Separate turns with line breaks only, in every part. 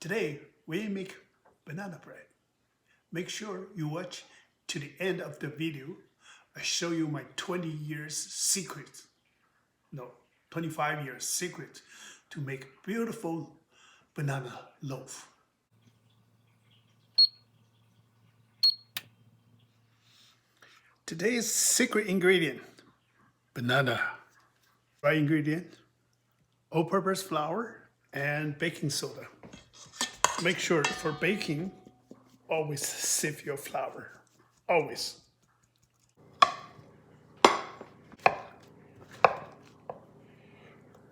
Today, we make banana bread. Make sure you watch to the end of the video. I show you my 20 years secret. No, 25 years secret to make beautiful banana loaf. Today's secret ingredient, banana. Dry ingredient, all-purpose flour and baking soda. Make sure for baking, always sieve your flour, always.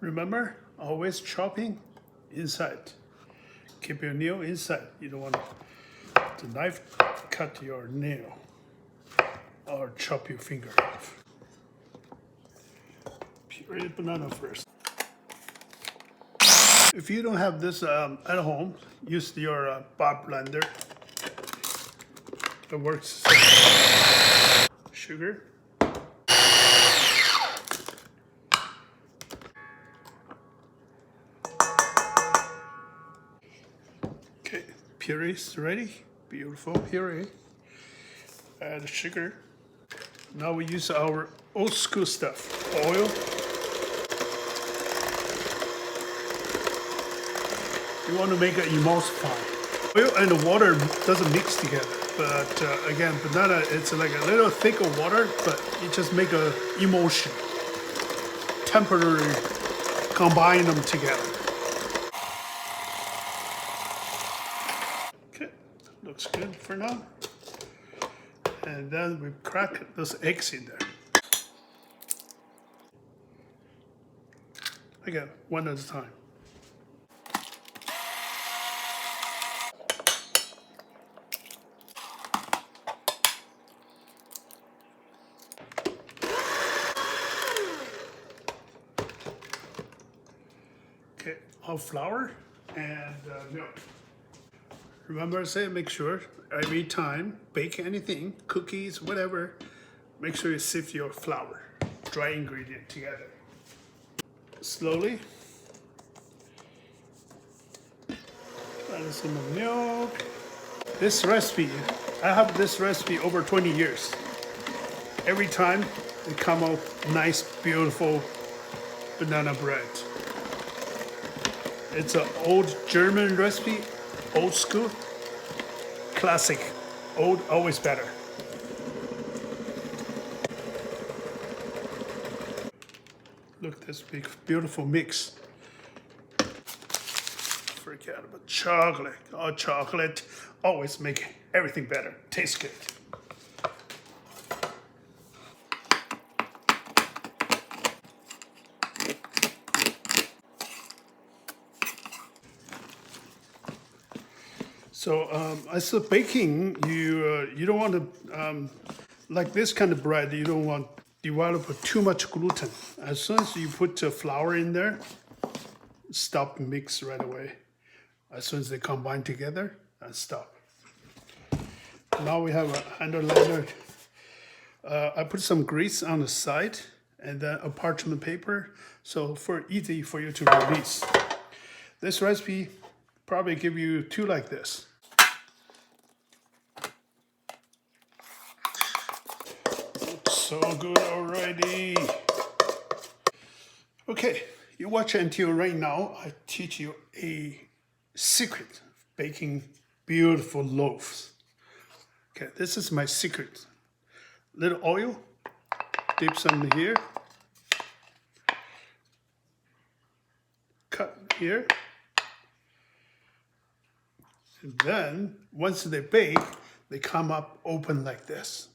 Remember, always chopping inside. Keep your nail inside. You don't want the knife cut your nail or chop your finger off. Puree the banana first. If you don't have this at home, use your bar blender. It works. Sugar. Okay, puree is ready. Beautiful puree. Add sugar. Now we use our old school stuff. Oil. You want to make an emulsify. Oil and the water doesn't mix together. But again, banana, it's like a little thicker water, but you just make an emulsion. Temporarily combine them together. Okay, looks good for now. And then we crack those eggs in there. Again, one at a time. Okay, all flour and milk. Remember I said make sure every time bake anything, cookies, whatever, make sure you sieve your flour, dry ingredient together. Slowly. Add some milk. This recipe, I have this recipe over 20 years. Every time it come out nice, beautiful banana bread. It's an old German recipe, old school, classic. Old, always better. Look at this big, beautiful mix. Forget about chocolate. Oh, chocolate always make everything better. Tastes good. So as a baking, you don't want to like this kind of bread. You don't want develop too much gluten. As soon as you put flour in there, stop mix right away. As soon as they combine together, stop. Now we have a handle liner. I put some grease on the side and then a parchment paper, so for easy for you to release. This recipe probably give you 2 like this. So good already. Okay, you watch until right now. I teach you a secret of baking beautiful loaves. Okay, this is my secret. Little oil, dip some here, cut here. And then once they bake, they come up open like this.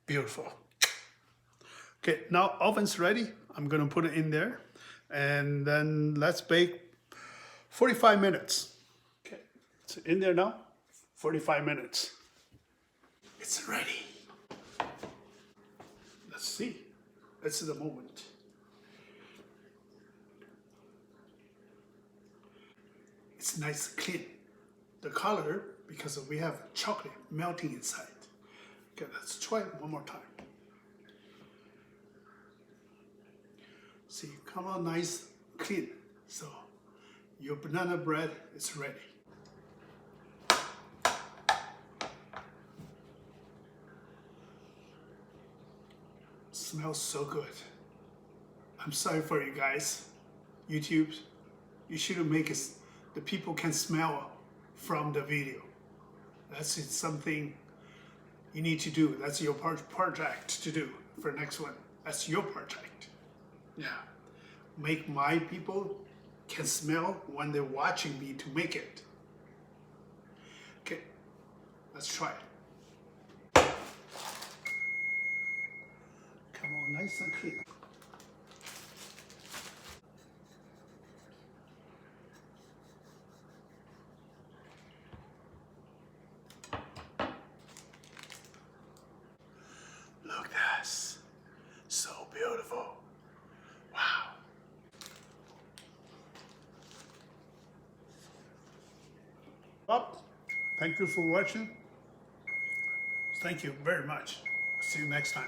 Beautiful. Okay, now oven's ready. I'm gonna put it in there and then let's bake 45 minutes. Okay, it's in there now, 45 minutes. It's ready. Let's see, this is the moment. It's nice and clean. The color, because we have chocolate melting inside. Okay, let's try it one more time. See, come out nice, clean. So your banana bread is ready. smells so good. I'm sorry for you guys. YouTube, you should make it the people can smell from the video. That's something you need to do. That's your project to do for next one. That's your project. Yeah. Make my people can smell when they're watching me to make it. Okay, let's try it. Come on, nice and clean. Look at this. So beautiful. Wow. Well, thank you for watching. Thank you very much. See you next time.